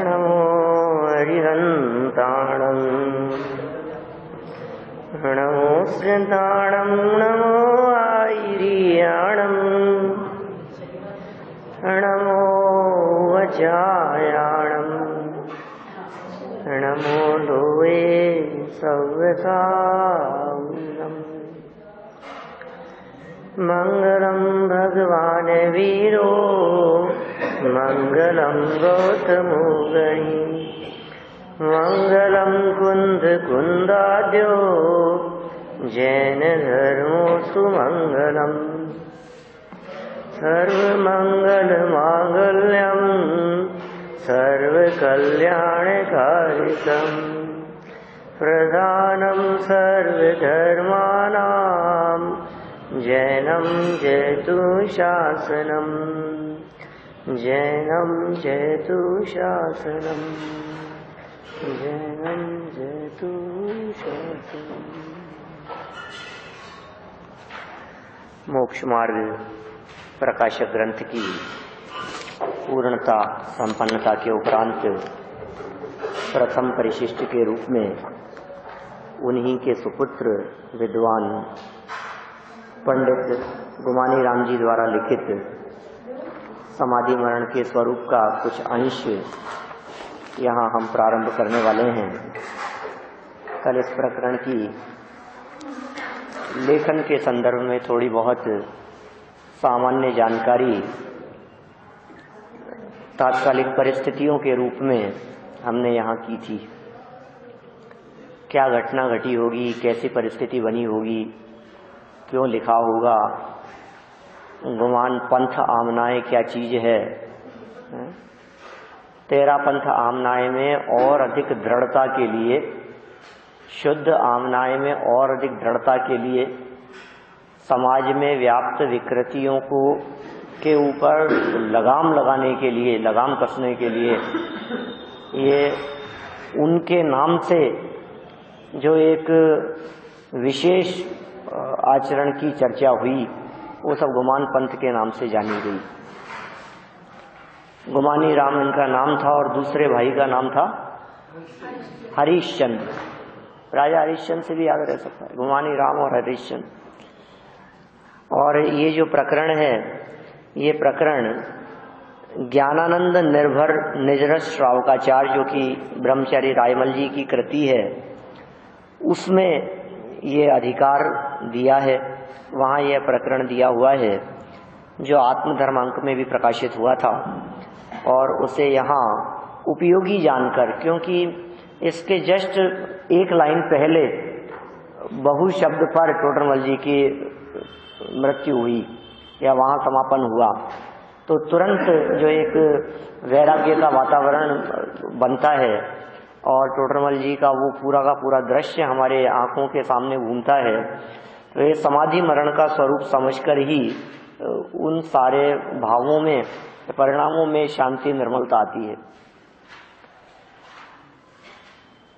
नमो हरिहन्ताणं नमो श्रद्धाणं नमो आयर्याणं नमो वचायाणं नमो लोये सव्यसाम् मंगलम भगवान वीरो मंगलम गौतमो गणी मंगलम कुंद कुंदाद्यो जैन धर्मो सुमंगलम सर्वमंगल मांगल्यम सर्वकल्याणकारिकम् प्रधानम सर्वधर्माणां जैनं जयतु शासनम् जैनं जयतु शासनम् जैनं जयतु शासनम्। मोक्ष मार्ग प्रकाशक ग्रंथ की पूर्णता संपन्नता के उपरांत प्रथम परिशिष्ट के रूप में उन्हीं के सुपुत्र विद्वान पंडित गुमानी राम जी द्वारा लिखित समाधि मरण के स्वरूप का कुछ अंश यहाँ हम प्रारंभ करने वाले हैं। कल इस प्रकरण की लेखन के संदर्भ में थोड़ी बहुत सामान्य जानकारी तात्कालिक परिस्थितियों के रूप में हमने यहाँ की थी। क्या घटना घटी होगी, कैसी परिस्थिति बनी होगी, क्यों लिखा होगा, गुमान पंथ आमनाए क्या चीज है, तेरा पंथ आमनाए में और अधिक दृढ़ता के लिए, शुद्ध आमनाए में और अधिक दृढ़ता के लिए, समाज में व्याप्त विकृतियों को के ऊपर लगाम लगाने के लिए, लगाम कसने के लिए ये उनके नाम से जो एक विशेष आचरण की चर्चा हुई वो सब गुमान पंथ के नाम से जानी गई। गुमानी राम इनका नाम था और दूसरे भाई का नाम था हरिश्चंद्र। राजा हरिश्चंद्र से भी याद रह सकता है, गुमानी राम और हरिश्चंद्र। और ये जो प्रकरण है, ये प्रकरण ज्ञानानंद निर्भर निजरस श्रावकाचार्य जो कि ब्रह्मचारी रायमल जी की कृति है, उसमें ये अधिकार दिया है। वहाँ यह प्रकरण दिया हुआ है जो आत्मधर्म अंक में भी प्रकाशित हुआ था और उसे यहाँ उपयोगी जानकर, क्योंकि इसके जस्ट एक लाइन पहले बहु शब्द पर टोडरमल जी की मृत्यु हुई या वहाँ समापन हुआ, तो तुरंत जो एक वैराग्य का वातावरण बनता है और टोडरमल जी का वो पूरा का पूरा दृश्य हमारे आंखों के सामने घूमता है, तो ये समाधि मरण का स्वरूप समझकर ही उन सारे भावों में, परिणामों में शांति निर्मलता आती है।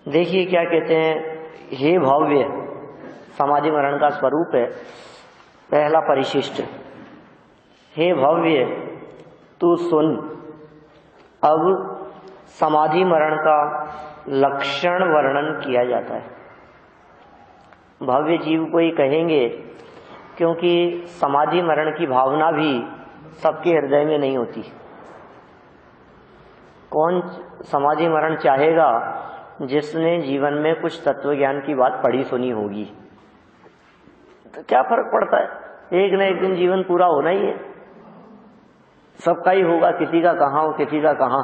देखिए क्या कहते हैं, हे भव्य, समाधि मरण का स्वरूप है। पहला परिशिष्ट, हे भव्य तू सुन, अब समाधि मरण का लक्षण वर्णन किया जाता है। भव्य जीव को ही कहेंगे क्योंकि समाधि मरण की भावना भी सबके हृदय में नहीं होती। कौन समाधि मरण चाहेगा जिसने जीवन में कुछ तत्व ज्ञान की बात पढ़ी सुनी होगी। तो क्या फर्क पड़ता है, एक न एक दिन जीवन पूरा होना ही है, सबका ही होगा, किसी का कहाँ हो किसी का कहाँ।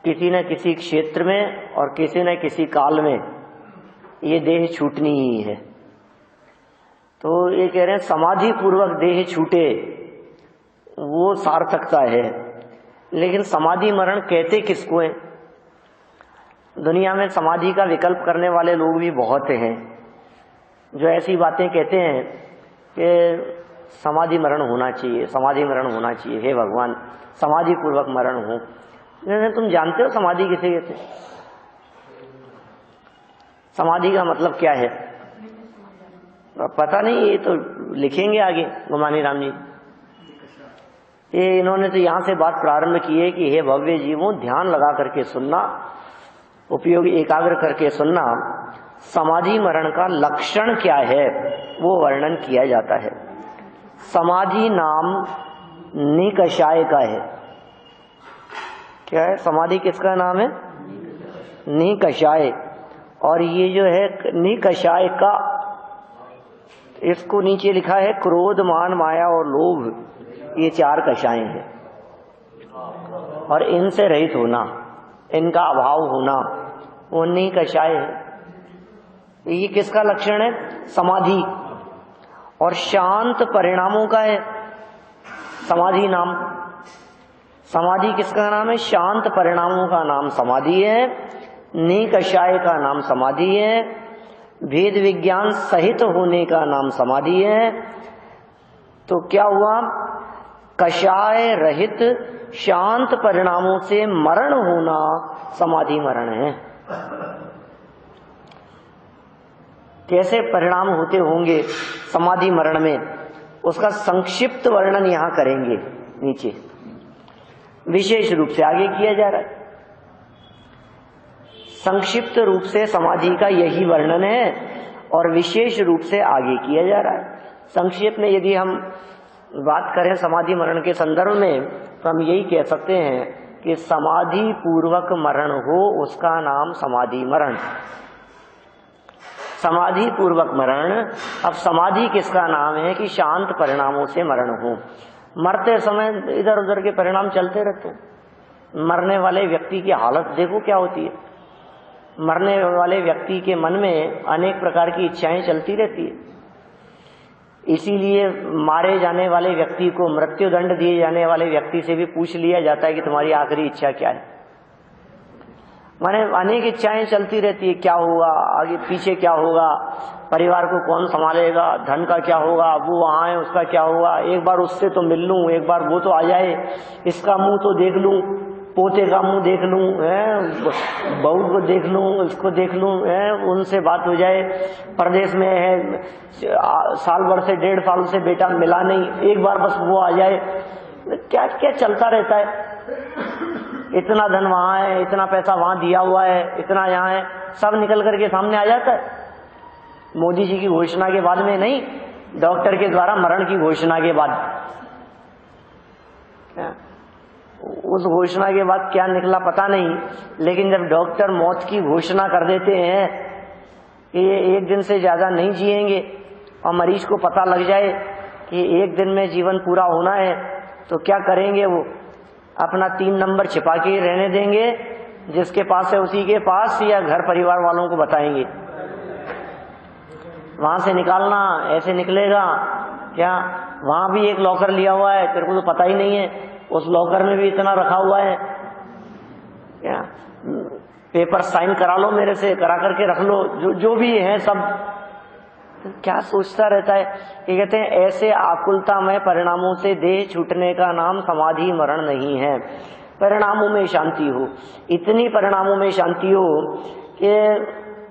किसी न किसी क्षेत्र में और किसी न किसी काल में ये देह छूटनी ही है। तो ये कह रहे हैं समाधि पूर्वक देह छूटे वो सार्थकता है, लेकिन समाधि मरण कहते किसको है? दुनिया में समाधि का विकल्प करने वाले लोग भी बहुत हैं जो ऐसी बातें कहते हैं कि समाधि मरण होना चाहिए, समाधि मरण होना चाहिए, हे भगवान समाधि पूर्वक मरण हो। तुम जानते हो समाधि किसे कहते हैं? समाधि का मतलब क्या है? पता नहीं, ये तो लिखेंगे आगे गुमानी राम जी। ये इन्होंने तो यहाँ से बात प्रारंभ की है कि हे भव्य जीवों, ध्यान लगा करके सुनना, उपयोग एकाग्र करके सुनना। समाधि मरण का लक्षण क्या है वो वर्णन किया जाता है। समाधि नाम निकषाय का है। क्या है? समाधि किसका नाम है? निकषाय। और ये जो है निकषाय का, इसको नीचे लिखा है क्रोध, मान, माया और लोभ, ये 4 कषाय हैं। और इनसे रहित होना, इनका अभाव होना, वो निकषाय है। ये किसका लक्षण है? समाधि। और शांत परिणामों का है समाधि नाम। समाधि किसका नाम है? शांत परिणामों का नाम समाधि है। निकषाय का नाम समाधि है। भेद विज्ञान सहित होने का नाम समाधि है। तो क्या हुआ? कषाय रहित शांत परिणामों से मरण होना समाधि मरण है। कैसे परिणाम होते होंगे समाधि मरण में, उसका संक्षिप्त वर्णन यहां करेंगे नीचे, विशेष रूप से आगे किया जा रहा है। संक्षिप्त रूप से समाधि का यही वर्णन है और विशेष रूप से आगे किया जा रहा है। संक्षेप में यदि हम बात करें समाधि मरण के संदर्भ में, तो हम यही कह सकते हैं कि समाधि पूर्वक मरण हो उसका नाम समाधि मरण। समाधि पूर्वक मरण। अब समाधि किसका नाम है? कि शांत परिणामों से मरण हो। मरते समय इधर उधर के परिणाम चलते रहते हैं। मरने वाले व्यक्ति की हालत देखो क्या होती है। मरने वाले व्यक्ति के मन में अनेक प्रकार की इच्छाएं चलती रहती है। इसीलिए मारे जाने वाले व्यक्ति को, मृत्यु दंड दिए जाने वाले व्यक्ति से भी पूछ लिया जाता है कि तुम्हारी आखिरी इच्छा क्या है। माने अनेक इच्छाएं चलती रहती है, क्या होगा आगे, पीछे क्या होगा, परिवार को कौन संभालेगा, धन का क्या होगा, वो वहां है उसका क्या होगा, एक बार उससे तो मिल लूं, एक बार वो तो आ जाए, इसका मुंह तो देख लूं, पोते का मुंह देख लूं, बहू को देख लूं, इसको देख लूं, उनसे बात हो जाए। प्रदेश में है, साल भर से 1.5 साल से बेटा मिला नहीं, एक बार बस वो आ जाए। क्या क्या चलता रहता है। इतना धन वहां है, इतना पैसा वहां दिया हुआ है, इतना यहाँ है, सब निकल करके सामने आ जाता है। मोदी जी की घोषणा के बाद में नहीं, डॉक्टर के द्वारा मरण की घोषणा के बाद। उस घोषणा के बाद क्या निकला पता नहीं, लेकिन जब डॉक्टर मौत की घोषणा कर देते हैं कि ये 1 दिन से ज्यादा नहीं जिएंगे और मरीज को पता लग जाए कि 1 दिन में जीवन पूरा होना है, तो क्या करेंगे? वो अपना 3 नंबर छिपा के रहने देंगे, जिसके पास है उसी के पास, या घर परिवार वालों को बताएंगे। वहां से निकालना ऐसे निकलेगा क्या? वहां भी एक लॉकर लिया हुआ है, तेरे को तो पता ही नहीं है, उस लॉकर में भी इतना रखा हुआ है, क्या पेपर साइन करा लो मेरे से, करा करके रख लो, जो भी है सब। क्या सोचता रहता है कि कहते हैं ऐसे आकुलतामय परिणामों से देह छूटने का नाम समाधि मरण नहीं है। परिणामों में शांति हो, इतनी परिणामों में शांति हो कि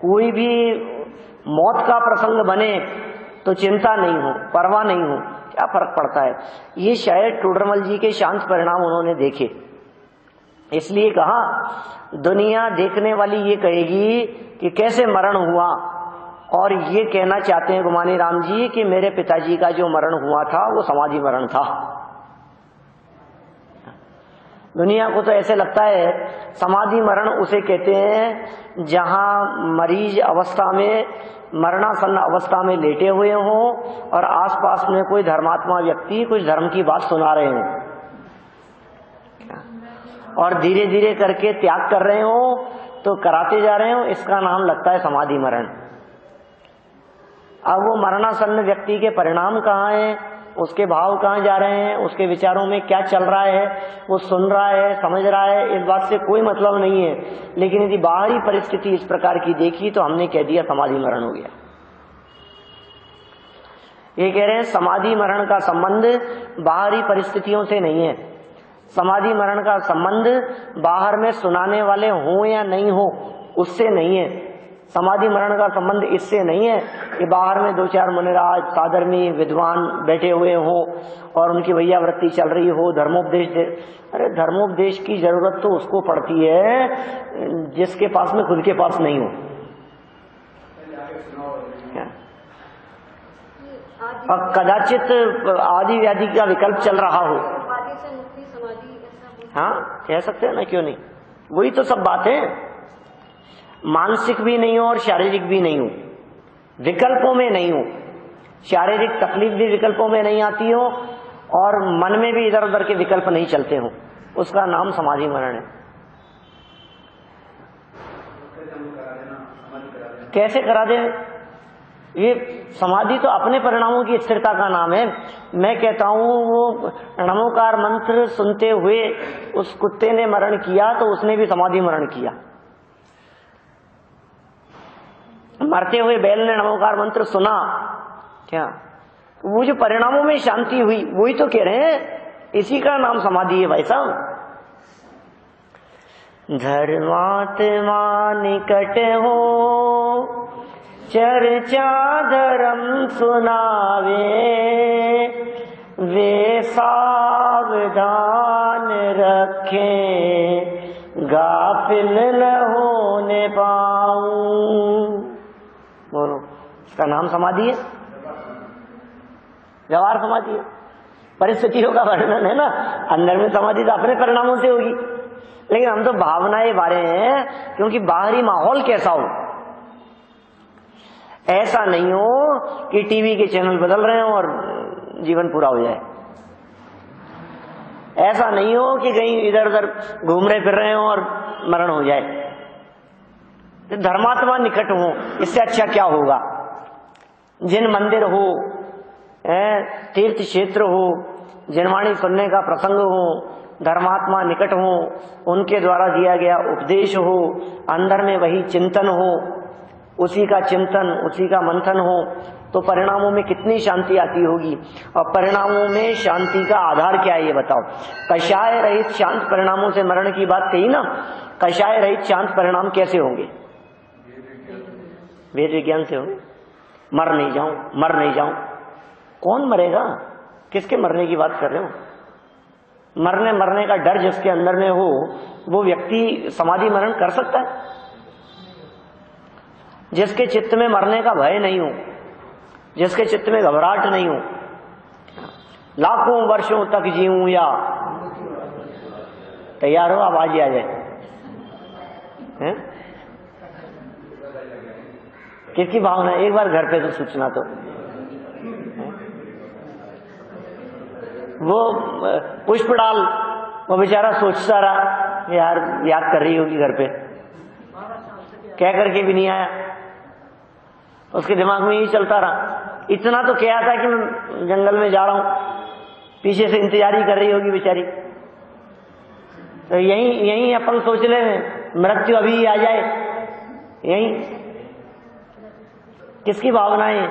कोई भी मौत का प्रसंग बने तो चिंता नहीं हो, परवाह नहीं हो, क्या फर्क पड़ता है। ये शायद टोडरमल जी के शांत परिणाम उन्होंने देखे, इसलिए कहा दुनिया देखने वाली ये कहेगी कि कैसे मरण हुआ, और ये कहना चाहते हैं गुमानी राम जी कि मेरे पिताजी का जो मरण हुआ था वो समाधि मरण था। दुनिया को तो ऐसे लगता है समाधि मरण उसे कहते हैं जहां मरीज अवस्था में, मरणासन्न अवस्था में लेटे हुए हों और आसपास में कोई धर्मात्मा व्यक्ति कुछ धर्म की बात सुना रहे हों और धीरे धीरे करके त्याग कर रहे हो, तो कराते जा रहे हो, इसका नाम लगता है समाधि मरण। अब वो मरणासन्न व्यक्ति के परिणाम कहाँ हैं, उसके भाव कहाँ जा रहे हैं, उसके विचारों में क्या चल रहा है, वो सुन रहा है, समझ रहा है, इस बात से कोई मतलब नहीं है। लेकिन यदि बाहरी परिस्थिति इस प्रकार की देखी तो हमने कह दिया समाधि मरण हो गया। ये कह रहे हैं समाधि मरण का संबंध बाहरी परिस्थितियों से नहीं है। समाधि मरण का संबंध बाहर में सुनाने वाले हों या नहीं हो उससे नहीं है। समाधि मरण का संबंध इससे नहीं है कि बाहर में 2-4 मुनिराज साधर्मी विद्वान बैठे हुए हों और उनकी वैयावृत्ति चल रही हो, धर्मोपदेश दे। अरे धर्मोपदेश की जरूरत तो उसको पड़ती है जिसके पास में खुद के पास नहीं हो। और कदाचित आदि व्याधि का विकल्प चल रहा हो। हाँ कह सकते हैं ना, क्यों नहीं। वही तो सब बात है, मानसिक भी नहीं हो और शारीरिक भी नहीं हो, विकल्पों में नहीं हो। शारीरिक तकलीफ भी विकल्पों में नहीं आती हो और मन में भी इधर उधर के विकल्प नहीं चलते हो, उसका नाम समाधि मरण है। कैसे करा दे? ये समाधि तो अपने परिणामों की स्थिरता का नाम है। मैं कहता हूं वो नमोकार मंत्र सुनते हुए उस कुत्ते ने मरण किया तो उसने भी समाधि मरण किया। मरते हुए बैल ने नमोकार मंत्र सुना क्या, वो जो परिणामों में शांति हुई वही तो कह रहे हैं, इसी का नाम समाधि है भाई साहब। धर्मात्मा निकट हो चर्चा धर्म सुनावे, वे सावधान रखे गाफिल न होने पाऊं। बोलो, इसका नाम समाधि है, व्यवहार समाधि है। परिस्थितियों का वर्णन है ना, अंदर में समाधि तो अपने परिणामों से होगी, लेकिन हम तो भावनाएं बारे हैं, क्योंकि बाहरी माहौल कैसा हो। ऐसा नहीं हो कि टीवी के चैनल बदल रहे हो और जीवन पूरा हो जाए। ऐसा नहीं हो कि कहीं इधर उधर घूम रहे फिर रहे हो और मरण हो जाए। तो धर्मात्मा निकट हो, इससे अच्छा क्या होगा। जिन मंदिर हो, तीर्थ क्षेत्र हो, जिनवाणी सुनने का प्रसंग हो, धर्मात्मा निकट हो, उनके द्वारा दिया गया उपदेश हो, अंदर में वही चिंतन हो, उसी का चिंतन उसी का मंथन हो, तो परिणामों में कितनी शांति आती होगी। और परिणामों में शांति का आधार क्या है ये बताओ। कषाय रहित शांत परिणामों से मरण की बात कही ना, कषाय रहित शांत परिणाम कैसे होंगे? वेद विज्ञान से होंगे। मर नहीं जाऊं, मर नहीं जाऊं। कौन मरेगा? किसके मरने की बात कर रहे हो? मरने का डर जिसके अंदर में हो वो व्यक्ति समाधि मरण कर सकता है। जिसके चित्त में मरने का भय नहीं हो, जिसके चित्त में घबराहट नहीं हो, लाखों वर्षों तक जीऊं या तैयार हो, आवाज आ जाए। किसकी भावना? एक बार घर पे तो सूचना तो वो पुष्प डाल, वो बेचारा सोचता रहा, यार याद कर रही होगी घर पे, कह करके भी नहीं आया, उसके दिमाग में यही चलता रहा। इतना तो क्या था कि मैं जंगल में जा रहा हूं, पीछे से इंतजार ही कर रही होगी बेचारी। तो यही अपन सोच ले मृत्यु अभी आ जाए, यही किसकी भावनाएं?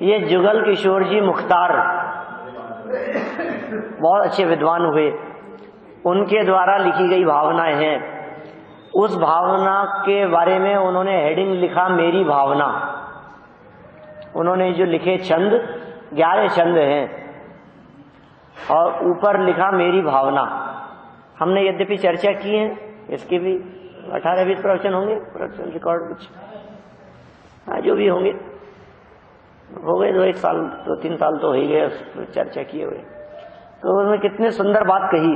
ये जुगल किशोर जी मुख्तार बहुत अच्छे विद्वान हुए, उनके द्वारा लिखी गई भावनाएं हैं। उस भावना के बारे में उन्होंने हेडिंग लिखा मेरी भावना। उन्होंने जो लिखे छंद 11 छंद हैं और ऊपर लिखा मेरी भावना। हमने यद्यपि चर्चा की है, इसके भी 18-20 प्रवचन होंगे, प्रवचन रिकॉर्ड कुछ जो भी होंगे, हो गए 2-1 साल 2-3 साल तो हो ही गए चर्चा किए हुए। तो उसमें कितने सुंदर बात कही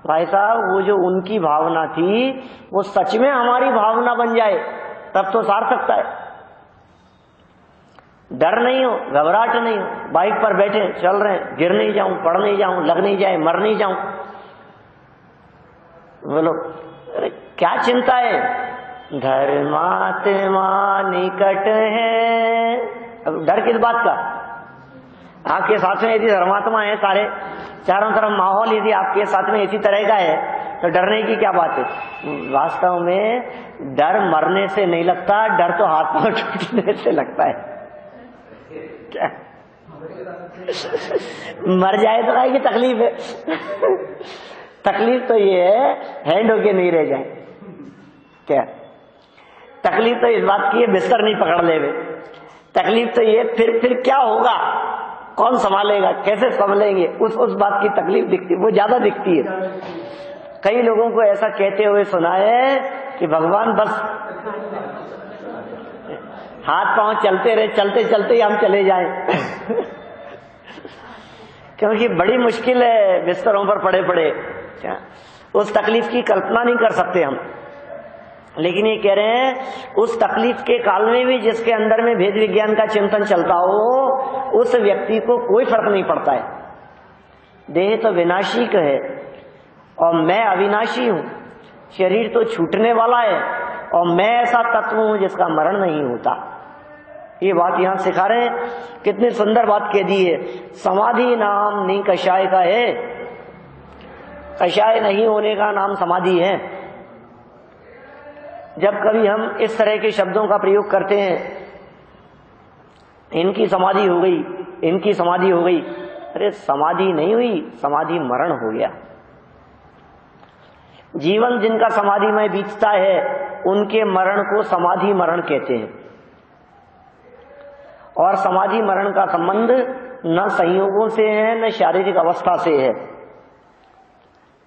भाई साहब। वो जो उनकी भावना थी वो सच में हमारी भावना बन जाए तब तो सार्थकता है। डर नहीं हो, घबराहट नहीं हो, बाइक पर बैठे चल रहे हैं, गिर नहीं जाऊं, पड़ नहीं जाऊं, लग नहीं जाए, मर नहीं जाऊं। बोलो अरे क्या चिंता है? धर्मात्मा निकट है। अब डर किस बात का? आपके साथ में यदि धर्मात्मा है, सारे चारों तरफ माहौल यदि आपके साथ में इसी तरह का है तो डरने की क्या बात है? वास्तव में डर मरने से नहीं लगता, डर तो हाथ पांव टूटने से लगता है। क्या मर जाए तो क्या तकलीफ है? तकलीफ तो ये है हैंड होके नहीं रह जाए। क्या तकलीफ तो इस बात की है बिस्तर नहीं पकड़ ले। तकलीफ तो ये फिर क्या होगा, कौन संभालेगा, कैसे संभालेंगे, उस बात की तकलीफ दिखती, वो ज्यादा दिखती है। कई लोगों को ऐसा कहते हुए सुना है कि भगवान बस हाथ पांव चलते रहे, चलते चलते ही हम चले जाएं। क्योंकि बड़ी मुश्किल है बिस्तरों पर पड़े पड़े, क्या उस तकलीफ की कल्पना नहीं कर सकते हम। लेकिन ये कह रहे हैं उस तकलीफ के काल में भी जिसके अंदर में भेद विज्ञान का चिंतन चलता हो, उस व्यक्ति को कोई फर्क नहीं पड़ता है। देह तो विनाशी का है और मैं अविनाशी हूं, शरीर तो छूटने वाला है और मैं ऐसा तत्व हूं जिसका मरण नहीं होता। ये बात यहां सिखा रहे हैं, कितनी सुंदर बात कह दी है। समाधि नाम नहीं कषाय का है, कषाय नहीं होने का नाम समाधि है। जब कभी हम इस तरह के शब्दों का प्रयोग करते हैं, इनकी समाधि हो गई, इनकी समाधि हो गई, अरे समाधि नहीं हुई, समाधि मरण हो गया। जीवन जिनका समाधि में बीतता है उनके मरण को समाधि मरण कहते हैं। और समाधि मरण का संबंध न संयोगों से है, न शारीरिक अवस्था से है,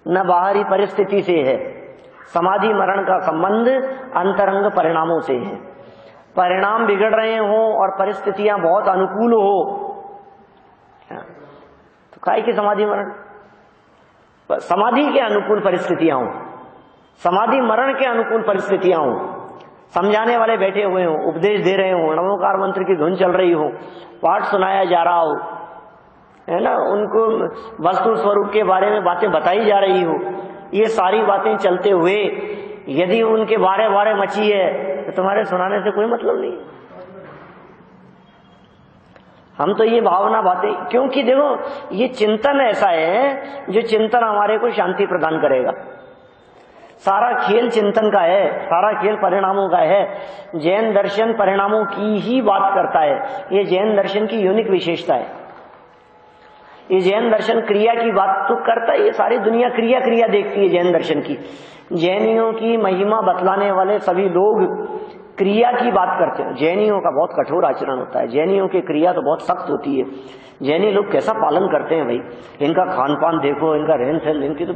न बाहरी परिस्थिति से है। समाधि मरण का संबंध अंतरंग परिणामों से है। परिणाम बिगड़ रहे हों और परिस्थितियां बहुत अनुकूल हो तो काहे की समाधि मरण, समाधि के अनुकूल परिस्थितियां हों, समाधि मरण के अनुकूल परिस्थितियां हों, समझाने वाले बैठे हुए हों, उपदेश दे रहे हों, नमोकार मंत्र की धुन चल रही हो, पाठ सुनाया जा रहा हो, है ना, उनको वस्तु स्वरूप के बारे में बातें बताई जा रही हो, ये सारी बातें चलते हुए यदि उनके बारे बारे मची है तो तुम्हारे सुनाने से कोई मतलब नहीं। हम तो ये भावना बातें, क्योंकि देखो ये चिंतन ऐसा है जो चिंतन हमारे को शांति प्रदान करेगा। सारा खेल चिंतन का है, सारा खेल परिणामों का है। जैन दर्शन परिणामों की ही बात करता है, ये जैन दर्शन की यूनिक विशेषता है। ये जैन दर्शन क्रिया की बात तो करता है, ये सारी दुनिया क्रिया क्रिया देखती है जैन दर्शन की। जैनियों की महिमा बतलाने वाले सभी लोग क्रिया की बात करते हैं। जैनियों का बहुत कठोर आचरण होता है, जैनियों की क्रिया तो बहुत सख्त होती है। जैनी लोग कैसा पालन करते हैं भाई, इनका खान पान देखो, इनका रहन सहन, इनकी तो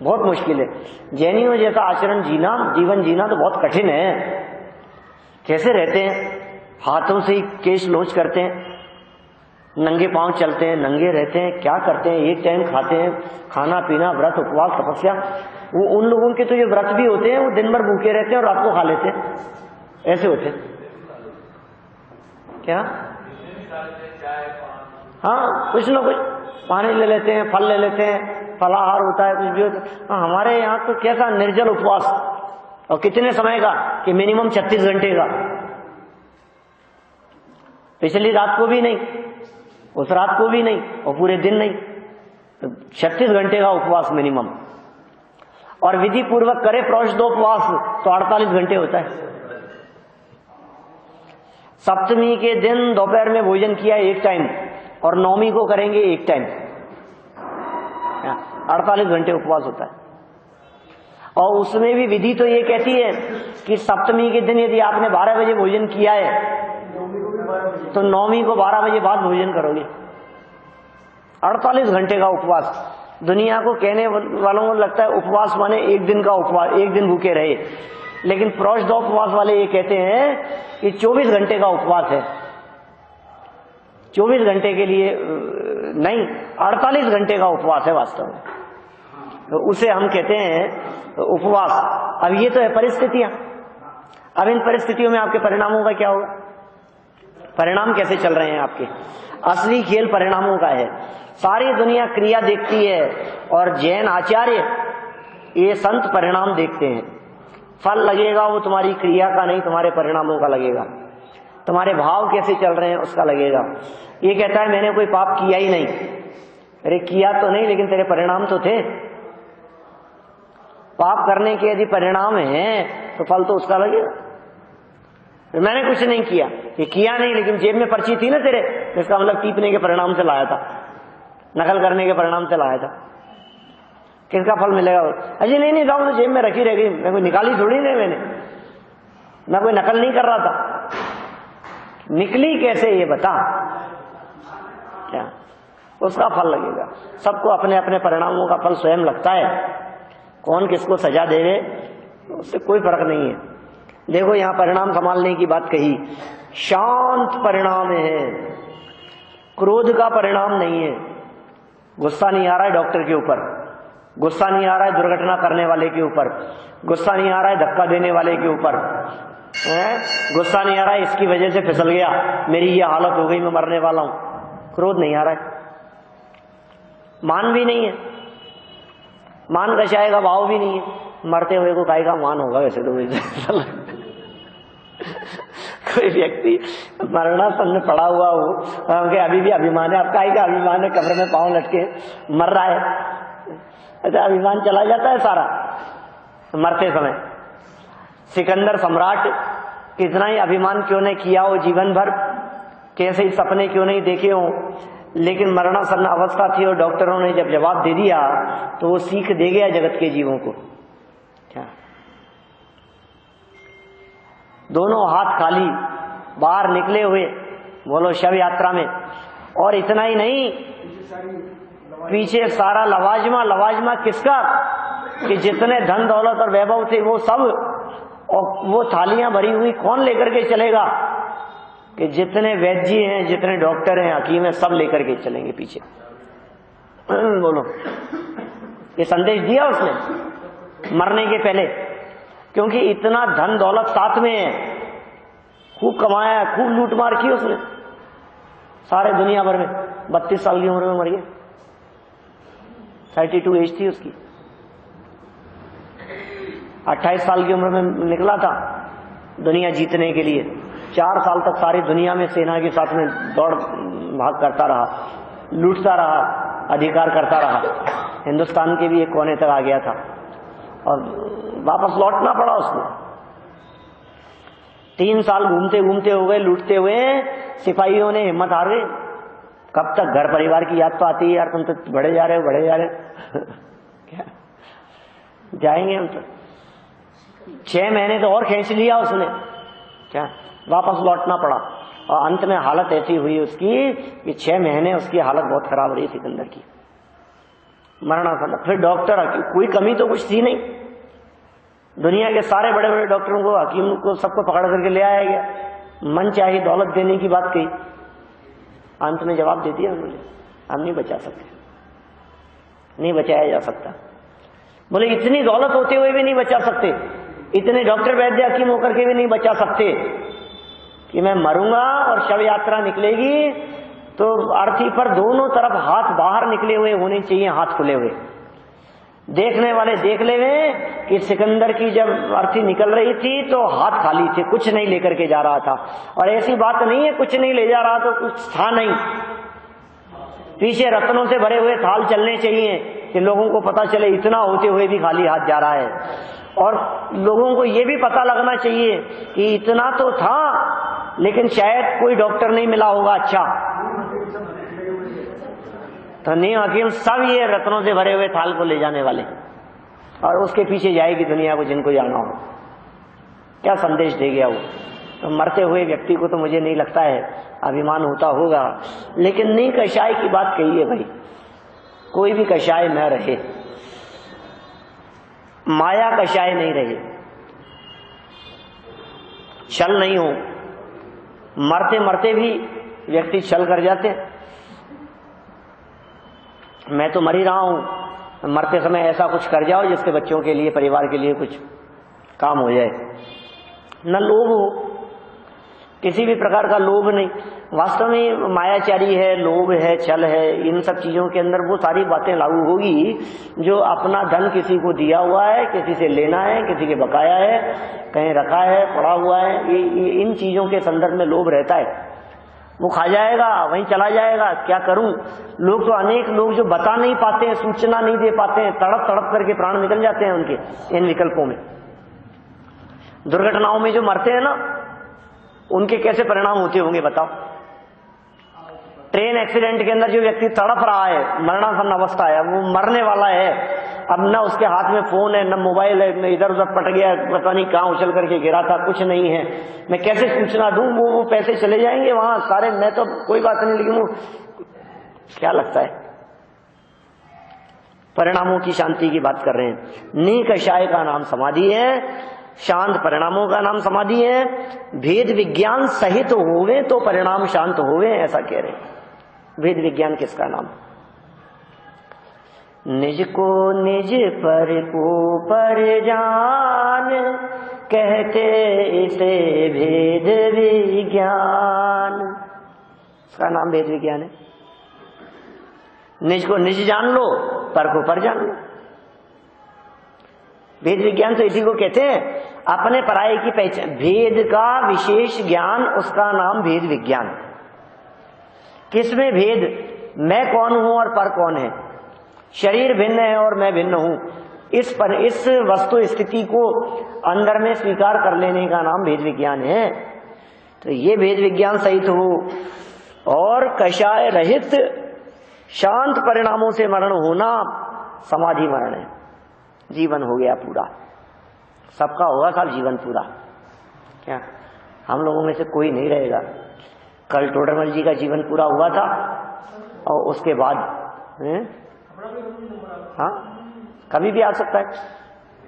बहुत मुश्किल है। जैनियों जैसा आचरण जीना, जीवन जीना तो बहुत कठिन है। कैसे रहते हैं, हाथों से ही केश लोच करते हैं, नंगे पांव चलते हैं, नंगे रहते हैं, क्या करते हैं, एक टाइम खाते हैं, खाना पीना, व्रत उपवास तपस्या। वो उन लोगों के तो ये व्रत भी होते हैं, वो दिन भर भूखे रहते हैं और रात को खा लेते हैं, ऐसे होते हैं क्या? हाँ, कुछ ना कुछ पानी ले लेते हैं, फल ले लेते हैं, फलाहार होता है, कुछ भी होता है। हाँ, हमारे यहाँ तो कैसा निर्जल उपवास, और कितने समय का कि मिनिमम 36 घंटे का। पिछली रात को भी नहीं, उस रात को भी नहीं, और पूरे दिन नहीं, 36 घंटे का उपवास मिनिमम। और विधि पूर्वक करे प्रोषदोपवास तो 48 घंटे होता है। सप्तमी के दिन दोपहर में भोजन किया एक टाइम, और नवमी को करेंगे एक टाइम, 48 घंटे उपवास होता है। और उसमें भी विधि तो ये कहती है कि सप्तमी के दिन यदि आपने 12 बजे भोजन किया है तो नवमी को 12 बजे बाद भोजन करोगे। 48 घंटे का उपवास। दुनिया को कहने वालों को लगता है उपवास माने एक दिन का उपवास, एक दिन भूखे रहे, लेकिन प्रोषदोपवास वाले ये कहते हैं कि 24 घंटे का उपवास है। 24 घंटे के लिए नहीं, 48 घंटे का उपवास है वास्तव में, तो उसे हम कहते हैं उपवास। अब ये तो है परिस्थितियां। अब इन परिस्थितियों में आपके परिणामों का क्या होगा, परिणाम कैसे चल रहे हैं आपके? असली खेल परिणामों का है। सारी दुनिया क्रिया देखती है और जैन आचार्य ये संत परिणाम देखते हैं। फल लगेगा वो तुम्हारी क्रिया का नहीं, तुम्हारे परिणामों का लगेगा। तुम्हारे भाव कैसे चल रहे हैं उसका लगेगा। ये कहता है मैंने कोई पाप किया ही नहीं, अरे किया तो नहीं लेकिन तेरे परिणाम तो थे। पाप करने के यदि परिणाम हैं तो फल तो उसका लगेगा। मैंने कुछ नहीं किया, ये किया नहीं, लेकिन जेब में पर्ची थी ना तेरे, इसका मतलब टीपने के परिणाम से लाया था, नकल करने के परिणाम से लाया था, किसका फल मिलेगा? अजी नहीं जाऊँ तो जेब में रखी रह गई, मैं कोई निकाली थोड़ी नहीं मैंने। मैं कोई नकल नहीं कर रहा था, निकली कैसे ये बता, क्या उसका फल लगेगा। सबको अपने अपने परिणामों का फल स्वयं लगता है, कौन किसको सजा देवे उससे कोई फर्क नहीं है। देखो यहाँ परिणाम संभालने की बात कही, शांत परिणाम है, क्रोध का परिणाम नहीं है। गुस्सा नहीं आ रहा है डॉक्टर के ऊपर, गुस्सा नहीं आ रहा है दुर्घटना करने वाले के ऊपर, गुस्सा नहीं आ रहा है धक्का देने वाले के ऊपर, गुस्सा नहीं आ रहा है इसकी वजह से फिसल गया, मेरी ये हालत हो गई, मैं मरने वाला हूं, क्रोध नहीं आ रहा है। मान भी नहीं है, मान कशाए का भाव भी नहीं है, मरते हुए को काहे का मान होगा वैसे तो। कोई व्यक्ति मरणासन में पड़ा हुआ हो, अभी भी अभिमान है, अब काहे का अभिमान है, कब्र में पांव लटके मर रहा है, अच्छा अभिमान चला जाता है सारा मरते समय। सिकंदर सम्राट कितना ही अभिमान क्यों नहीं किया हो जीवन भर, कैसे ही सपने क्यों नहीं देखे हो, लेकिन मरणासन अवस्था थी और डॉक्टरों ने जब जवाब दे दिया तो वो सीख दे गया जगत के जीवों को। क्या दोनों हाथ खाली बाहर निकले हुए, बोलो शव यात्रा में, और इतना ही नहीं पीछे सारा लवाजमा, लवाजमा किसका, कि जितने धन दौलत और वैभव थे वो सब, और वो थालियां भरी हुई कौन लेकर के चलेगा, कि जितने वैद्य हैं, जितने डॉक्टर हैं, हकीम हैं, सब लेकर के चलेंगे पीछे। बोलो ये संदेश दिया उसने मरने के पहले, क्योंकि इतना धन दौलत साथ में है, खूब कमाया, खूब लूट मार की उसने सारे दुनिया भर में। 32 साल की उम्र में मर गया, 32 एज थी उसकी। 28 साल की उम्र में निकला था दुनिया जीतने के लिए, 4 साल तक सारी दुनिया में सेना के साथ में दौड़ भाग करता रहा, लूटता रहा, अधिकार करता रहा, हिंदुस्तान के भी एक कोने तक आ गया था और वापस लौटना पड़ा उसको। 3 साल घूमते घूमते हो गए, लूटते हुए, सिपाहियों ने हिम्मत हार गई। कब तक घर परिवार की याद तो आती है यार, तुम तो बढ़े जा रहे हो, बढ़े जा रहे हो। क्या जाएंगे हम तो, 6 महीने तो और खींच लिया उसने, क्या वापस लौटना पड़ा। और अंत में हालत ऐसी हुई उसकी कि 6 महीने उसकी हालत बहुत खराब रही सिकंदर की, मरणासन। फिर डॉक्टर, कोई कमी तो कुछ थी नहीं, दुनिया के सारे बड़े बड़े डॉक्टरों को, हकीम को, सबको पकड़ करके ले आया गया, मन चाही दौलत देने की बात कही, अंत में जवाब दे दिया उन्होंने, हम नहीं बचा सकते, नहीं बचाया जा सकता। बोले इतनी दौलत होते हुए भी नहीं बचा सकते, इतने डॉक्टर वैद्य हकीम होकर के भी नहीं बचा सकते, कि मैं मरूंगा और शव यात्रा निकलेगी तो अर्थी पर दोनों तरफ हाथ बाहर निकले हुए होने चाहिए, हाथ खुले हुए, देखने वाले देख ले हुए कि सिकंदर की जब अर्थी निकल रही थी तो हाथ खाली थे, कुछ नहीं लेकर के जा रहा था। और ऐसी बात नहीं है कुछ नहीं ले जा रहा तो कुछ था नहीं, पीछे रत्नों से भरे हुए थाल चलने चाहिए कि लोगों को पता चले इतना होते हुए भी खाली हाथ जा रहा है, और लोगों को ये भी पता लगना चाहिए कि इतना तो था लेकिन शायद कोई डॉक्टर नहीं मिला होगा अच्छा, तो नहीं हकीम सब ये रत्नों से भरे हुए थाल को ले जाने वाले, और उसके पीछे जाएगी दुनिया को जिनको जाना हो। क्या संदेश दे गया वो। तो मरते हुए व्यक्ति को तो मुझे नहीं लगता है अभिमान होता होगा, लेकिन नहीं कषाय की बात कही है भाई, कोई भी कषाय न रहे, माया कषाय नहीं रहे, छल नहीं हो। मरते मरते भी व्यक्ति छल कर जाते, मैं तो मर ही रहा हूं, मरते समय ऐसा कुछ कर जाओ जिसके बच्चों के लिए, परिवार के लिए कुछ काम हो जाए। न लोभ हो, किसी भी प्रकार का लोभ नहीं, वास्तव में मायाचारी है, लोभ है, छल है, इन सब चीजों के अंदर वो सारी बातें लागू होगी जो अपना धन किसी को दिया हुआ है, किसी से लेना है, किसी के बकाया है, कहीं रखा है, पड़ा हुआ है, ये इन चीजों के संदर्भ में लोभ रहता है। वो खा जाएगा, वहीं चला जाएगा, क्या करूं। लोग तो अनेक लोग जो बता नहीं पाते हैं, सूचना नहीं दे पाते हैं, तड़प तड़प करके प्राण निकल जाते हैं उनके इन विकल्पों में। दुर्घटनाओं में जो मरते हैं ना, उनके कैसे परिणाम होते होंगे बताओ। ट्रेन एक्सीडेंट के अंदर जो व्यक्ति तड़प रहा है, मरणासन अवस्था है, वो मरने वाला है, अब न उसके हाथ में फोन है, न मोबाइल है, न इधर उधर पट गया, पता नहीं कहाँ उछल करके गिरा था, कुछ नहीं है, मैं कैसे सूचना दूं? वो पैसे चले जाएंगे वहां सारे, मैं तो कोई बात नहीं, लेकिन वो क्या लगता है? परिणामों की शांति की बात कर रहे हैं। निकषाय का नाम समाधि है, शांत परिणामों का नाम समाधि है। भेद विज्ञान सहित होवे तो परिणाम शांत होवे, ऐसा कह रहे हैं। भेद विज्ञान किसका नाम? निज को निज पर को पर जान, कहते इसे भेद विज्ञान। इसका नाम भेद विज्ञान है। निज को निज जान लो, पर को पर जान लो। भेद विज्ञान तो इसी को कहते हैं, अपने पराये की पहचान, भेद का विशेष ज्ञान, उसका नाम भेद विज्ञान। किसमें भेद? मैं कौन हूं और पर कौन है। शरीर भिन्न है और मैं भिन्न हूं, इस वस्तु स्थिति को अंदर में स्वीकार कर लेने का नाम भेद विज्ञान है। तो ये भेद विज्ञान सहित हो और कषाय रहित शांत परिणामों से मरण होना समाधि मरण है। जीवन हो गया पूरा, सबका होगा साहब जीवन पूरा। क्या हम लोगों में से कोई नहीं रहेगा? कल टोडरमल जी का जीवन पूरा हुआ था और उसके बाद हाँ कभी भी आ सकता है।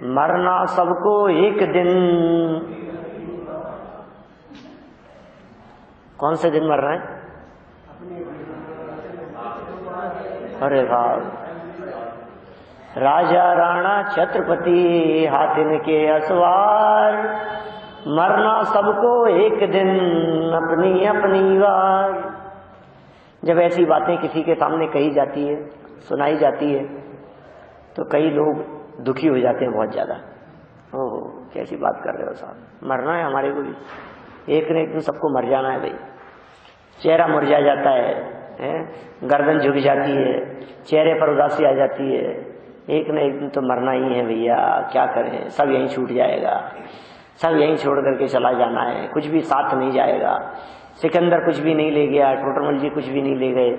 मरना सबको एक दिन। कौन से दिन मर रहे हैं? अरे वाह, राजा राणा छत्रपति हाथिन के असवार, मरना सबको एक दिन अपनी अपनी बार। जब ऐसी बातें किसी के सामने कही जाती है, सुनाई जाती है, तो कई लोग दुखी हो जाते हैं बहुत ज्यादा। ओह कैसी बात कर रहे हो साहब, मरना है हमारे को भी, एक न एक दिन सबको मर जाना है भाई। चेहरा मुरझा जाता है, गर्दन झुक जाती है, चेहरे पर उदासी आ जाती है, एक न एक दिन तो मरना ही है भैया, क्या करें, सब यहीं छूट जाएगा, सब यहीं छोड़ करके चला जाना है, कुछ भी साथ नहीं जाएगा। सिकंदर कुछ भी नहीं ले गया, टोडरमल जी कुछ भी नहीं ले गए।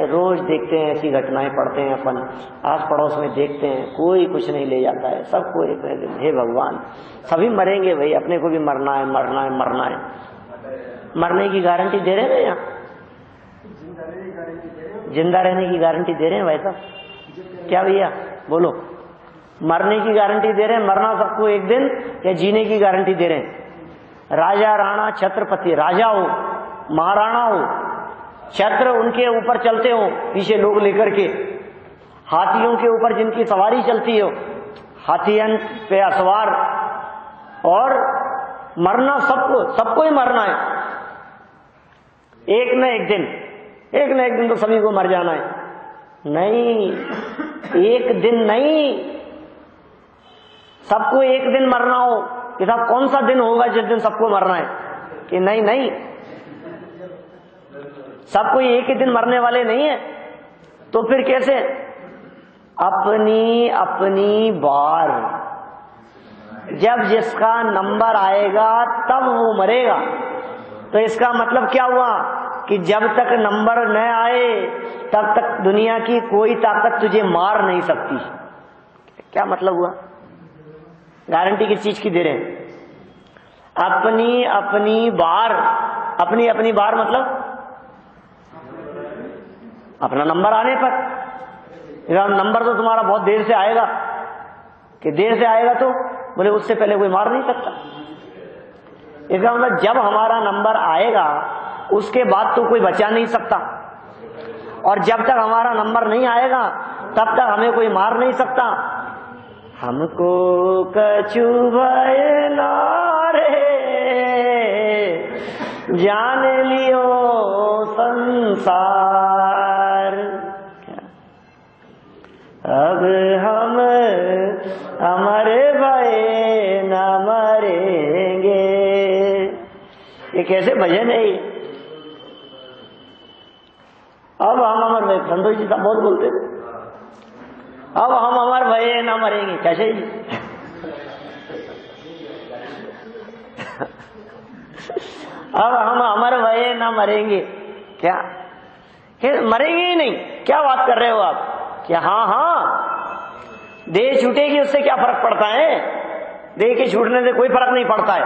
रोज देखते हैं ऐसी घटनाएं, पढ़ते हैं अपन, आस पड़ोस में देखते हैं, कोई कुछ नहीं ले जाता है, सबको एक न दिन। हे भगवान, सभी मरेंगे भाई, अपने को भी मरना है, मरना है, मरना है। मरने की गारंटी दे रहे हैं भैया, जिंदा रहने की गारंटी दे रहे हैं भाई साहब? क्या भैया बोलो, मरने की गारंटी दे रहे हैं? मरना सबको एक दिन, या जीने की गारंटी दे रहे हैं? राजा राणा छत्रपति, राजा हो, महाराणा हो, छत्र उनके ऊपर चलते हो, पीछे लोग लेकर के, हाथियों के ऊपर जिनकी सवारी चलती हो, हाथियन पे असवार, और मरना सबको ही मरना है। एक न एक दिन, एक न एक दिन तो सभी को मर जाना है। नहीं, एक दिन नहीं, सबको एक दिन मरना हो कि साहब कौन सा दिन होगा जिस दिन सबको मरना है? कि नहीं नहीं, सब कोई एक ही दिन मरने वाले नहीं है। तो फिर कैसे? अपनी अपनी बार, जब जिसका नंबर आएगा तब वो मरेगा। तो इसका मतलब क्या हुआ कि जब तक नंबर न आए तब तक दुनिया की कोई ताकत तुझे मार नहीं सकती। क्या मतलब हुआ? गारंटी किस चीज की दे रहे हैं? अपनी अपनी बार, अपनी अपनी बार मतलब अपना नंबर आने पर। नंबर तो तुम्हारा बहुत देर से आएगा, कि देर से आएगा तो बोले उससे पहले कोई मार नहीं सकता। इसका मतलब जब हमारा नंबर आएगा उसके बाद तो कोई बचा नहीं सकता, और जब तक हमारा नंबर नहीं आएगा तब तक हमें कोई मार नहीं सकता। हमको कछु भय ना रे, जान लियो संसार। अब हम अमर भय न मरेंगे। ये कैसे भजन है ये? अब हम अमर भय, संतोष जी साहब बहुत बोलते थे, अब हम अमर भय न मरेंगे। कैसे जी? अब हम अमर भय न मरेंगे। क्या मरेंगे ही नहीं। क्या बात कर रहे हो आप? क्या हाँ हाँ, देह छूटेगी उससे क्या फर्क पड़ता है? देह के छूटने से कोई फर्क नहीं पड़ता है।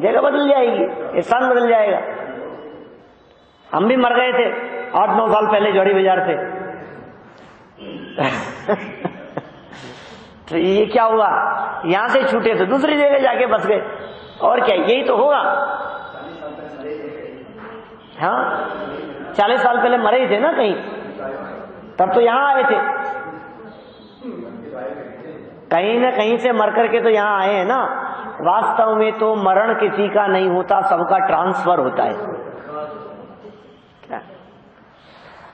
जगह बदल जाएगी, स्थान बदल जाएगा। हम भी मर गए थे 8-9 साल पहले जौहरी बाजार से। तो ये क्या हुआ? यहां से छूटे तो दूसरी जगह जाके बस गए, और क्या, यही तो होगा। हाँ, 40 साल पहले मरे ही थे ना कहीं, तब तो यहां आए थे। कहीं ना कहीं से मर करके तो यहां आए हैं ना। वास्तव में तो मरण किसी का नहीं होता, सबका ट्रांसफर होता है।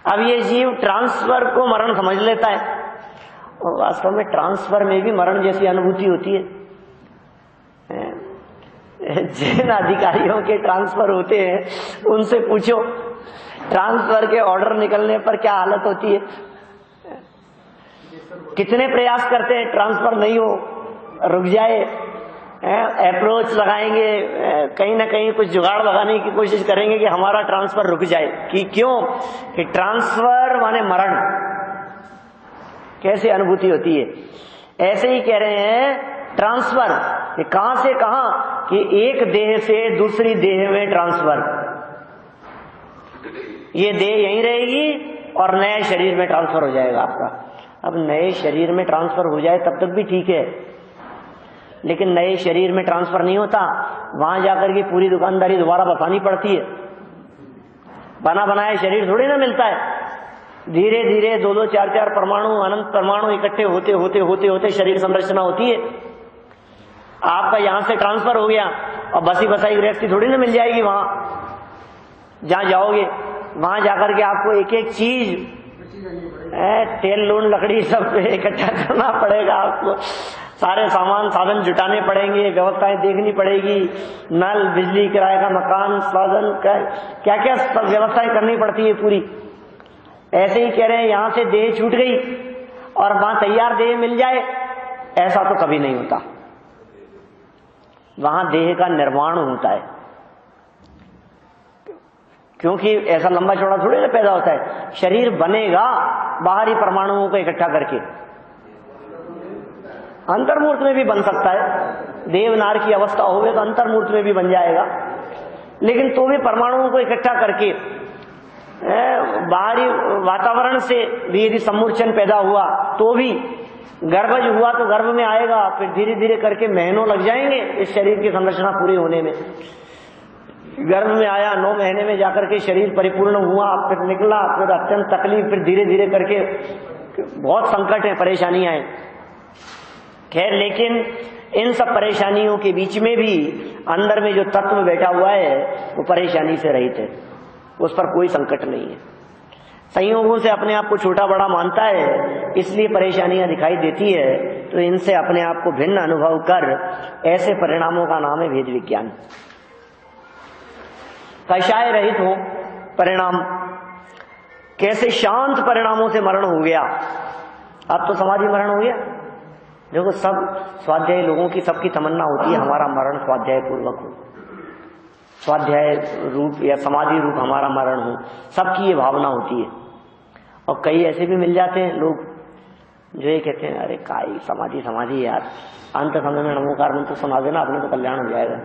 अब ये जीव ट्रांसफर को मरण समझ लेता है, और वास्तव में ट्रांसफर में भी मरण जैसी अनुभूति होती है। जिन अधिकारियों के ट्रांसफर होते हैं उनसे पूछो ट्रांसफर के ऑर्डर निकलने पर क्या हालत होती है। कितने प्रयास करते हैं ट्रांसफर नहीं हो, रुक जाए, अप्रोच लगाएंगे, कहीं ना कहीं कुछ जुगाड़ लगाने की कोशिश करेंगे कि हमारा ट्रांसफर रुक जाए। कि क्यों? कि ट्रांसफर माने मरण। कैसे अनुभूति होती है? ऐसे ही कह रहे हैं ट्रांसफर, कि कहां से कहां, कि एक देह से दूसरी देह में ट्रांसफर। ये देह यहीं रहेगी और नए शरीर में ट्रांसफर हो जाएगा आपका। अब नए शरीर में ट्रांसफर हो जाए तब तक भी ठीक है, लेकिन नए शरीर में ट्रांसफर नहीं होता। वहां जाकर के पूरी दुकानदारी दोबारा बसानी पड़ती है। बना बनाया शरीर थोड़ी ना मिलता है। धीरे धीरे 2-2, 4-4 परमाणु, अनंत परमाणु इकट्ठे होते होते होते होते शरीर संरचना होती है। आपका यहां से ट्रांसफर हो गया और बसी बसाई गृहस्थी थोड़ी ना मिल जाएगी। वहां जहां जाओगे वहां जाकर के आपको एक एक चीज, तेल लून लकड़ी सब इकट्ठा करना पड़ेगा। आपको सारे सामान साधन जुटाने पड़ेंगे, व्यवस्थाएं देखनी पड़ेगी, नल, बिजली, किराए का मकान, साधन, क्या क्या सब व्यवस्थाएं करनी पड़ती है पूरी। ऐसे ही कह रहे हैं यहां से देह छूट गई और वहां तैयार देह मिल जाए, ऐसा तो कभी नहीं होता। वहां देह का निर्माण होता है, क्योंकि ऐसा लंबा चौड़ा थोड़ी ना पैदा होता है। शरीर बनेगा बाहरी परमाणुओं को इकट्ठा करके। अंतर्मूर्त में भी बन सकता है, देवनार की अवस्था होवे तो अंतर्मूर्त में भी बन जाएगा, लेकिन तो भी परमाणुओं को इकट्ठा करके बाहरी वातावरण से भी यदि सम्मूर्छन पैदा हुआ तो भी गर्भज हुआ तो गर्भ में आएगा, फिर धीरे धीरे करके महीनों लग जाएंगे इस शरीर की संरचना पूरी होने में। गर्भ में आया, 9 महीने में जाकर के शरीर परिपूर्ण हुआ, फिर निकला, फिर अत्यंत तकलीफ, फिर धीरे धीरे करके बहुत संकट है, परेशानियां हैं। खैर, लेकिन इन सब परेशानियों के बीच में भी अंदर में जो तत्व बैठा हुआ है वो परेशानी से रहित है, उस पर कोई संकट नहीं है। संयोगों से अपने आप को छोटा बड़ा मानता है, इसलिए परेशानियां दिखाई देती है। तो इनसे अपने आप को भिन्न अनुभव कर ऐसे परिणामों का नाम है भेद विज्ञान। कषाय रहित हो परिणाम, कैसे शांत परिणामों से मरण हो गया। अब तो समाधि मरण हो गया। देखो, सब स्वाध्यायी लोगों की सबकी तमन्ना होती है हमारा मरण स्वाध्याय पूर्वक हो, स्वाध्याय रूप या समाधि रूप हमारा मरण हो, सबकी ये भावना होती है। और कई ऐसे भी मिल जाते हैं लोग जो ये कहते हैं, अरे काई समाधि समाधि यार, अंत समय में नमोकार मंत्र सुना देना, अपने तो कल्याण हो जाएगा।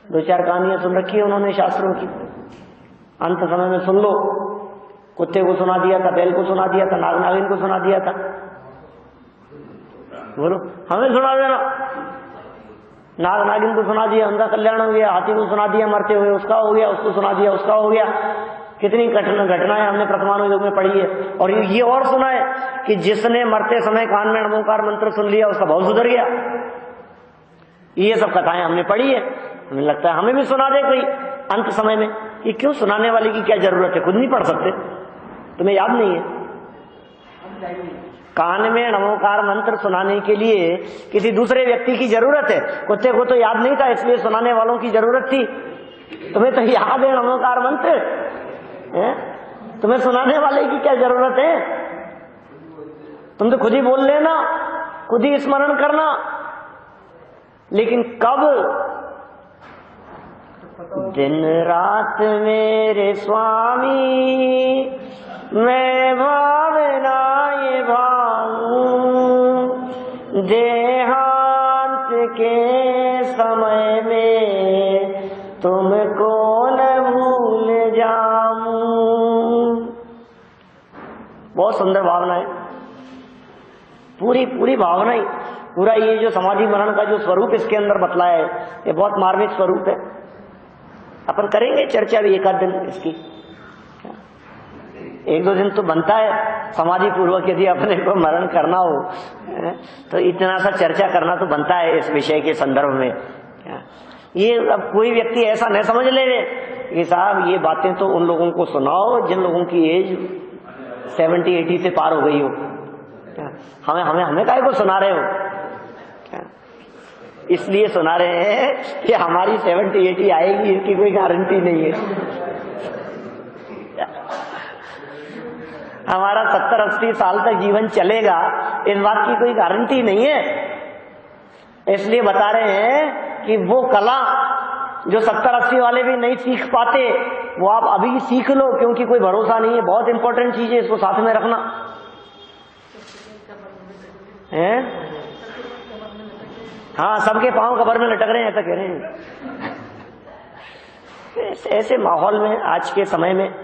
2-4 कहानियां सुन रखी है उन्होंने शास्त्रों की, अंत समय में सुन लो। कुत्ते को सुना दिया था, बैल को सुना दिया था, नाग नागिन को सुना दिया था। बोलो, हमें सुना देना। नाग नागिन को सुना दिया, उनका कल्याण हो गया। हाथी को सुना दिया मरते हुए, उसका हो गया। उसको सुना दिया, उसका हो गया। कितनी घटनाएं हमने प्रथमानुयोग में पढ़ी है। और ये और सुना है कि जिसने मरते समय कान में नमोकार मंत्र सुन लिया उसका भाव सुधर गया। ये सब कथाएं हमने पढ़ी है। हमें लगता है हमें भी सुना दे कोई अंत समय में। ये क्यों? सुनाने वाले की क्या जरूरत है? खुद नहीं पढ़ सकते? तुम्हें याद नहीं है? कान में नमोकार मंत्र सुनाने के लिए किसी दूसरे व्यक्ति की जरूरत है। कुत्ते को तो याद नहीं था, इसलिए सुनाने वालों की जरूरत थी। तुम्हें तो याद है नमोकार मंत्र, तुम्हें सुनाने वाले की क्या जरूरत है? तुम तो खुद ही बोल लेना, खुद ही स्मरण करना। लेकिन कब दिन रात मेरे स्वामी मैं भावनाएं भाऊं, देहांत के समय में तुमको न भूल जाऊं। बहुत सुंदर भावना है, पूरी भावना ही, पूरा ये जो समाधि मरण का जो स्वरूप इसके अंदर बतलाया है, ये बहुत मार्मिक स्वरूप है। अपन करेंगे चर्चा भी एक आध दिन इसकी, एक दो दिन तो बनता है समाधि पूर्वक यदि अपने को मरण करना हो तो इतना सा चर्चा करना तो बनता है इस विषय के संदर्भ में। ये अब कोई व्यक्ति ऐसा न समझ ले कि साहब ये बातें तो उन लोगों को सुनाओ जिन लोगों की एज 70-80 से पार हो गई हो, हमें काहे को सुना रहे हो? इसलिए सुना रहे हैं कि हमारी 70-80 आएगी इसकी कोई गारंटी नहीं है, हमारा 70-80 साल तक जीवन चलेगा इस बात की कोई गारंटी नहीं है। इसलिए बता रहे हैं कि वो कला जो 70-80 वाले भी नहीं सीख पाते वो आप अभी सीख लो, क्योंकि कोई भरोसा नहीं है। बहुत इंपॉर्टेंट चीज है, इसको साथ में रखना है। हाँ, सबके पांव कब्र में लटक रहे हैं ऐसा कह रहे हैं। ऐसे माहौल में आज के समय में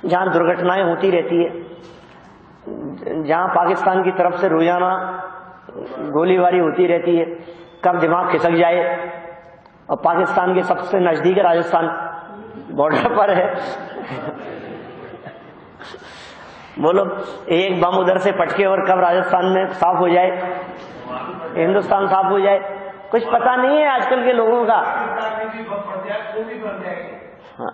जहां दुर्घटनाएं होती रहती है, जहां पाकिस्तान की तरफ से रोजाना गोलीबारी होती रहती है, कब दिमाग खिसक जाए। और पाकिस्तान के सबसे नजदीक राजस्थान बॉर्डर पर है बोलो एक बम उधर से पटके और कब राजस्थान में साफ हो जाए, हिंदुस्तान साफ हो जाए, कुछ पता नहीं है आजकल के लोगों का। हाँ,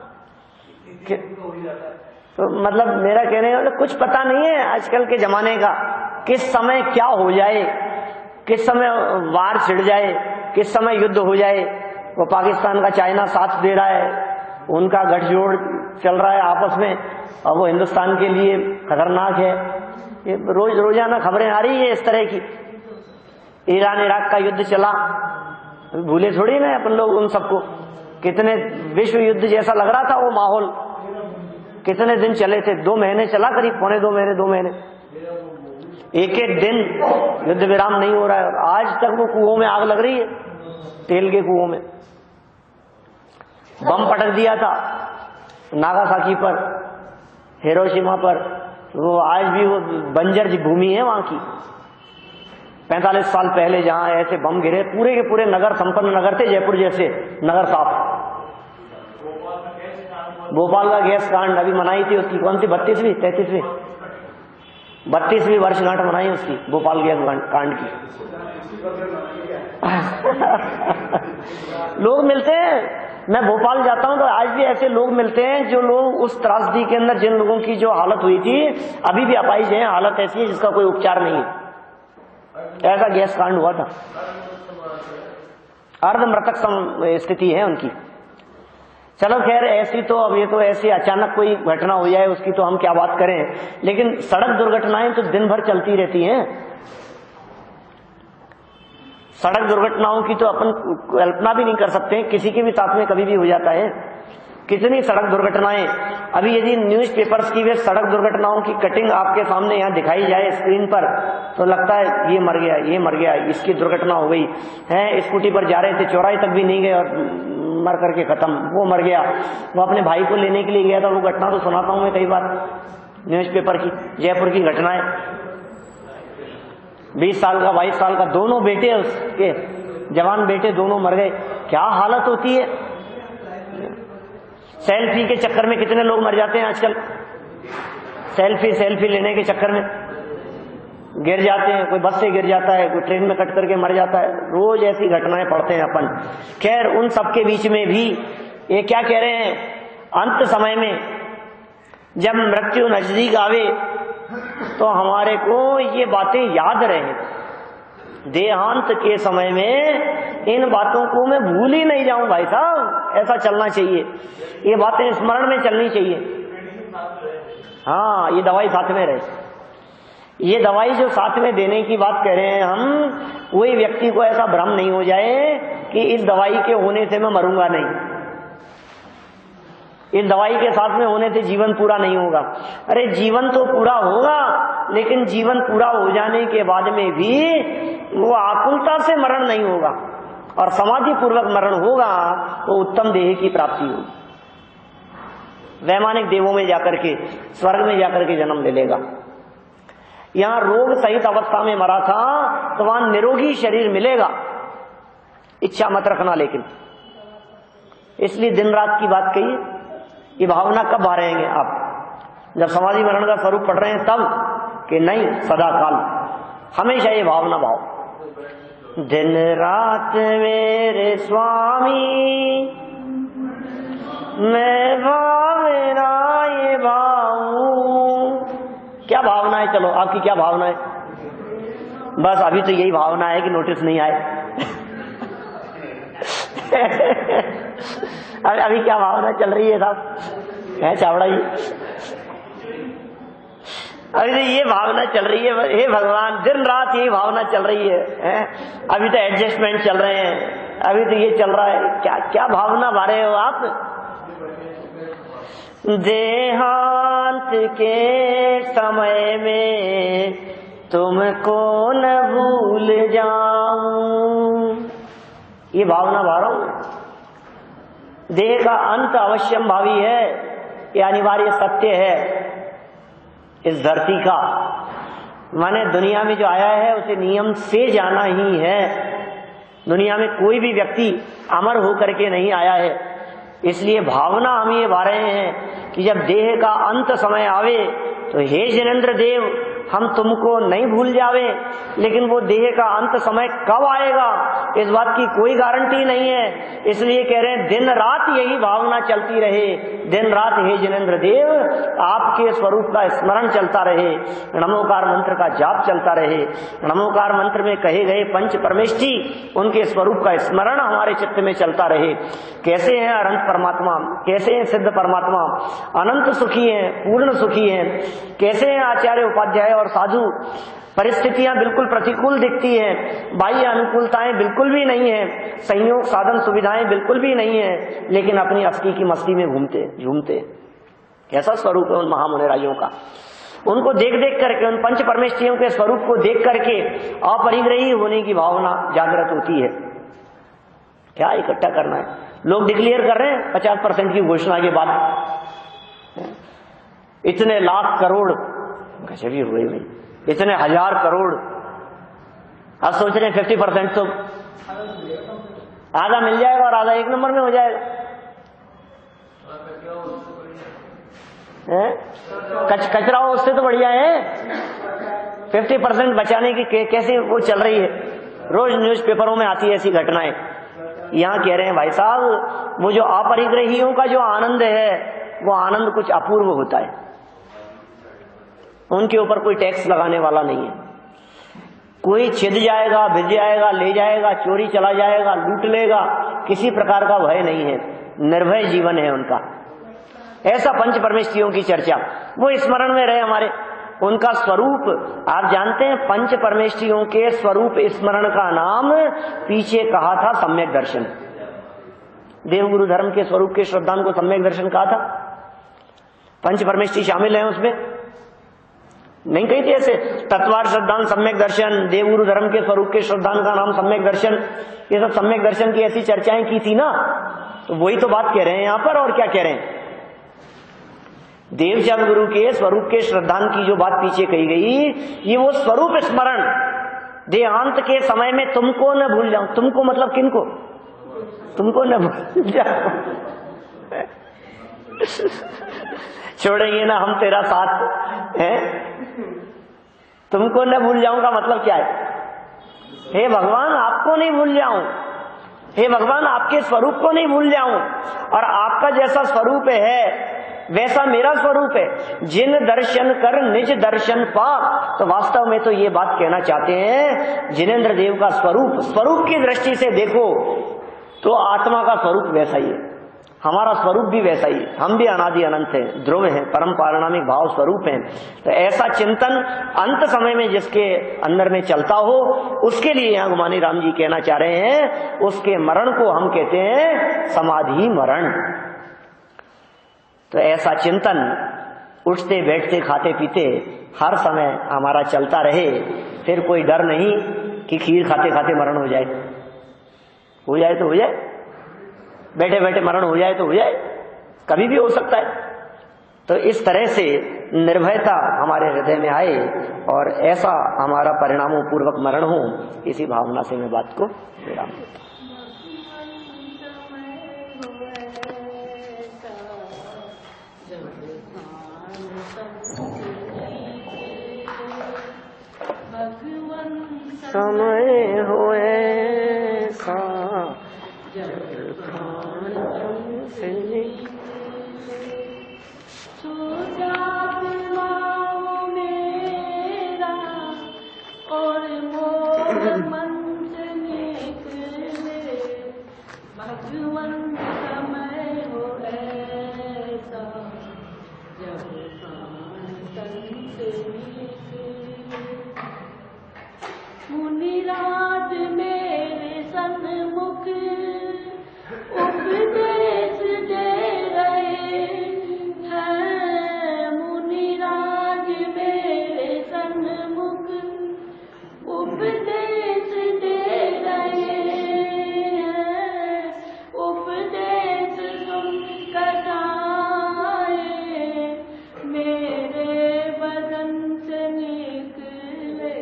तो मतलब मेरा कहने का कुछ पता नहीं है आजकल के जमाने का, किस समय क्या हो जाए, किस समय वार छिड़ जाए, किस समय युद्ध हो जाए। वो पाकिस्तान का चाइना साथ दे रहा है, उनका गठजोड़ चल रहा है आपस में, और वो हिंदुस्तान के लिए खतरनाक है। ये रोजाना खबरें आ रही है इस तरह की। ईरान इराक का युद्ध चला, भूले थोड़ी ना अपन लोग उन सबको। कितने विश्व युद्ध जैसा लग रहा था वो माहौल, कितने दिन चले थे, 2 महीने चला, करीब 2 महीने। एक दिन युद्ध विराम नहीं हो रहा है। आज तक वो कुओं में आग लग रही है, तेल के कुओं में। बम पटक दिया था नागासाकी पर, हिरोशिमा पर, वो आज भी वो बंजर भूमि है वहां की। 45 साल पहले जहां ऐसे बम गिरे, पूरे के पूरे नगर संपन्न नगर थे, जयपुर जैसे नगर साफ। भोपाल का गैस कांड अभी मनाई थी उसकी, कौन सी 32वीं 33वीं 32वीं वर्षगांठ मनाई उसकी, भोपाल गैस कांड की। लोग मिलते हैं, मैं भोपाल जाता हूं तो आज भी ऐसे लोग मिलते हैं जो लोग उस त्रासदी के अंदर, जिन लोगों की जो हालत हुई थी अभी भी अपाहिज है, हालत ऐसी है जिसका कोई उपचार नहीं है। ऐसा गैस कांड हुआ था, अर्धमृतक स्थिति है उनकी। चलो खैर, ऐसी तो अब ये तो ऐसी अचानक कोई घटना हो जाए उसकी तो हम क्या बात करें, लेकिन सड़क दुर्घटनाएं तो दिन भर चलती रहती हैं। सड़क दुर्घटनाओं की तो अपन कल्पना भी नहीं कर सकते, किसी के भी साथ में कभी भी हो जाता है। कितनी सड़क दुर्घटनाएं, अभी यदि न्यूज़पेपर्स की वे सड़क दुर्घटनाओं की कटिंग आपके सामने यहाँ दिखाई जाए स्क्रीन पर, तो लगता है ये मर गया, ये मर गया, इसकी दुर्घटना हो गई है। स्कूटी पर जा रहे थे, चौराहे तक भी नहीं गए और मर करके खत्म, वो मर गया। वो अपने भाई को लेने के लिए गया था, वो घटना तो सुनाता हूं मैं कई बार न्यूज़पेपर की, जयपुर की घटनाएं। 20 साल का 22 साल का, दोनों बेटे उसके, जवान बेटे दोनों मर गए। क्या हालत होती है। सेल्फी के चक्कर में कितने लोग मर जाते हैं आजकल, सेल्फी लेने के चक्कर में गिर जाते हैं, कोई बस से गिर जाता है, कोई ट्रेन में कट करके मर जाता है। रोज ऐसी घटनाएं पढ़ते हैं अपन। खैर, उन सबके बीच में भी ये क्या कह रहे हैं, अंत समय में जब मृत्यु नजदीक आवे तो हमारे को ये बातें याद रहे। देहांत के समय में इन बातों को मैं भूल ही नहीं जाऊं भाई साहब, ऐसा चलना चाहिए, ये बातें स्मरण में चलनी चाहिए। हाँ, ये दवाई साथ में रहे। ये दवाई जो साथ में देने की बात कह रहे हैं हम, वही व्यक्ति को ऐसा भ्रम नहीं हो जाए कि इस दवाई के होने से मैं मरूंगा नहीं। इस दवाई के साथ में होने से जीवन पूरा नहीं होगा। अरे जीवन तो पूरा होगा, लेकिन जीवन पूरा हो जाने के बाद में भी वो आकुलता से मरण नहीं होगा, और समाधि पूर्वक मरण होगा तो उत्तम देह की प्राप्ति होगी। वैमानिक देवों में जाकर के, स्वर्ग में जाकर के जन्म ले लेगा। यहां रोग सहित अवस्था में मरा था तो वहां निरोगी शरीर मिलेगा। इच्छा मत रखना, लेकिन इसलिए दिन रात की बात कही। ये भावना कब आ रहेंगे आप? जब समाधि मरण का स्वरूप पढ़ रहे हैं तब, कि नहीं सदा काल हमेशा ये भावना भाव। दिन रात मेरे स्वामी मैं भावना ये भाऊं। क्या भावना है? चलो आपकी क्या भावना है? बस अभी तो यही भावना है कि नोटिस नहीं आए। अभी क्या भावना चल रही है साहब? है चावड़ा जी, अभी तो ये भावना चल रही है। हे भगवान, दिन रात यही भावना चल रही है। अभी तो एडजस्टमेंट चल रहे हैं, अभी तो ये चल रहा है। क्या क्या भावना भा रहे हो आप? देहांत के समय में तुमको न भूल जाऊं, ये भावना भा रहा हूं। देह का अंत अवश्यम भावी है, ये अनिवार्य सत्य है इस धरती का। माने दुनिया में जो आया है उसे नियम से जाना ही है। दुनिया में कोई भी व्यक्ति अमर होकर के नहीं आया है। इसलिए भावना हम ये भा रहे हैं कि जब देह का अंत समय आवे तो हे जिनेंद्र देव, हम तुमको नहीं भूल जावे, लेकिन वो देह का अंत समय कब आएगा इस बात की कोई गारंटी नहीं है। इसलिए कह रहे हैं दिन रात यही भावना चलती रहे। दिन रात हे जिनेंद्र देव आपके स्वरूप का स्मरण चलता रहे, नमोकार मंत्र का जाप चलता रहे। नमोकार मंत्र में कहे गए पंच परमेष्ठी, उनके स्वरूप का स्मरण हमारे चित्त में चलता रहे। कैसे हैं अनंत परमात्मा, कैसे हैं सिद्ध परमात्मा, अनंत सुखी हैं, पूर्ण सुखी हैं। कैसे हैं आचार्य उपाध्याय और साधु, परिस्थितियां बिल्कुल प्रतिकूल दिखती हैं, बाह्य अनुकूलताएं बिल्कुल भी नहीं है, संयोग साधन सुविधाएं बिल्कुल भी नहीं है, लेकिन अपनी अस्की की मस्ती में घूमते झूमते। कैसा स्वरूप है उन महामुनिराजों का। उनको देख देख करके, उन पंच परमेष्ठियों के स्वरूप को देख करके अपरिग्रही होने की भावना जागृत होती है। क्या इकट्ठा करना है? लोग डिक्लेयर कर रहे हैं 50% की घोषणा के बाद इतने लाख करोड़, गजब ही हुए भाई, इतने हजार करोड़। अब सोच रहे हैं 50% तो आधा मिल जाएगा और आधा एक नंबर में हो जाएगा। कचरा हो उससे तो बढ़िया है। 50% बचाने की कैसे वो चल रही है, रोज न्यूज़पेपरों में आती है ऐसी घटनाएं। यहाँ कह रहे हैं भाई साहब, वो जो अपरिग्रहियों का जो आनंद है वो आनंद कुछ अपूर्व होता है। उनके ऊपर कोई टैक्स लगाने वाला नहीं है। कोई छिद जाएगा, भिज जाएगा, ले जाएगा, चोरी चला जाएगा, लूट लेगा, किसी प्रकार का भय नहीं है। निर्भय जीवन है उनका। ऐसा पंच परमेष्ठियों की चर्चा वो स्मरण में रहे हमारे। उनका स्वरूप आप जानते हैं, पंच परमेष्ठियों के स्वरूप स्मरण का नाम पीछे कहा था सम्यक दर्शन। देवगुरु धर्म के स्वरूप के श्रद्धान को सम्यक दर्शन कहा था। पंच परमेष्ठी शामिल हैं उसमें, नहीं कही थी ऐसे तत्वार श्रद्धान सम्यक दर्शन, देवगुरु धर्म के स्वरूप के श्रद्धान का नाम सम्यक दर्शन, ये सब सम्यक दर्शन की ऐसी चर्चाएं की थी ना। तो वही तो बात कह रहे हैं यहां पर, और क्या कह रहे हैं। देवचंद गुरु के स्वरूप के श्रद्धान की जो बात पीछे कही गई, ये वो स्वरूप स्मरण, देहांत के समय में तुमको न भूल जाऊं। तुमको मतलब किनको? तुमको न भूल जाऊं। छोड़ेंगे ना हम तेरा साथ है, तुमको न भूल जाऊं का मतलब क्या है? हे भगवान आपको नहीं भूल जाऊं, हे भगवान आपके स्वरूप को नहीं भूल जाऊं, और आपका जैसा स्वरूप है वैसा मेरा स्वरूप है। जिन दर्शन कर निज दर्शन पा। तो वास्तव में तो ये बात कहना चाहते हैं, जिनेंद्र देव का स्वरूप, स्वरूप की दृष्टि से देखो तो आत्मा का स्वरूप वैसा ही है, हमारा स्वरूप भी वैसा ही है। हम भी अनादि अनंत हैं, ध्रुव हैं, परम पारिणामिक भाव स्वरूप हैं। तो ऐसा चिंतन अंत समय में जिसके अंदर में चलता हो, उसके लिए यहाँ गुमानी राम जी कहना चाह रहे हैं, उसके मरण को हम कहते हैं समाधि मरण। तो ऐसा चिंतन उठते बैठते खाते पीते हर समय हमारा चलता रहे, फिर कोई डर नहीं कि खीर खाते खाते मरण हो जाए। हो जाए तो हो जाए, बैठे बैठे मरण हो जाए तो हो जाए, कभी भी हो सकता है। तो इस तरह से निर्भयता हमारे हृदय में आए और ऐसा हमारा परिणामों पूर्वक मरण हो, इसी भावना से मैं बात को विराम देता हूं। समय हो ऐसा जब प्राण तन से और मोर मन से निकले, भगवन समय हो ऐसा जब प्राण तन से निकले। मुनिराज मेरे सन्मुख उपदेश दे रहे हैं, मुनिराज मेरे सन्मुख उपदेश दे रहे हैं, उपदेश सुन कर आए मेरे बदन से निकले,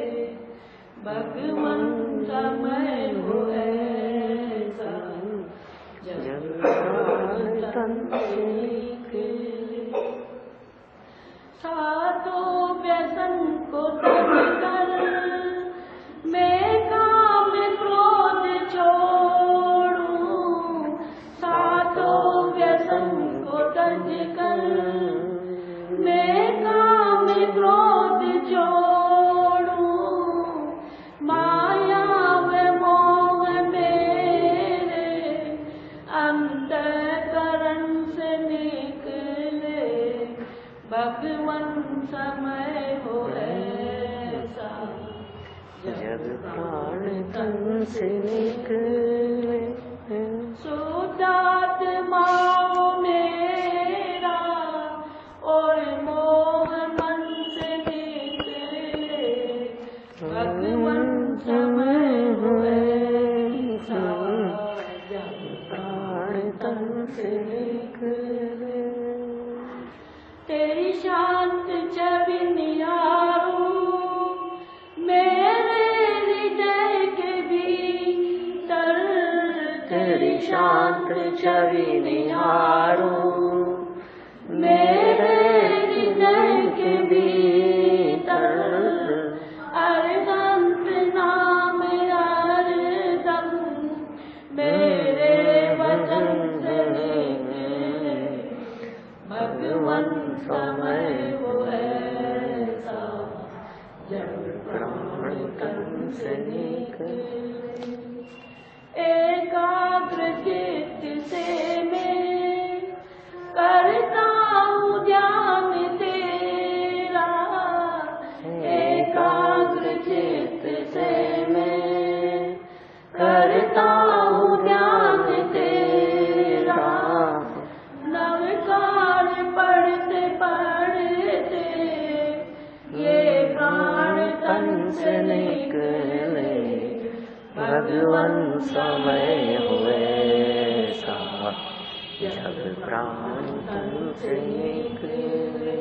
भगवन समय हो ऐसा जब तन से निकले। सातों व्यसन को त्याग कर मैं काम क्रोध छोड़ूं, सातों व्यसन को त्याग कर मैं काम क्रोध छोड़ूं, माया व मोह मेरे अंतःकरण से निकले, भगवन समय हो ऐसा जब प्राण तन से निकले। शुद्धात्मा मेरा और मोह मन से निकले, भगवन समय हो ऐसा जब प्राण तन से निकले। तेरी शांत छवि निहारूं मेरे हृदय के भीतर, तेरी शांत छवि निहारूं मेरे हृदय के भीतर, अरहंत नाम हरदम मेरे वतन से निकले, भगवन समय हो ऐसा जब प्राण तन से निकले। एकाग्र चित्त से मैं करता हूँ ध्यान तेरा, एकाग्र चित्त से मैं करता हूँ ध्यान तेरा, नवकार पढ़ते पढ़ते ये प्राण तन से निकले, भगवन समय हो ऐसा जब प्राण तन से निकले।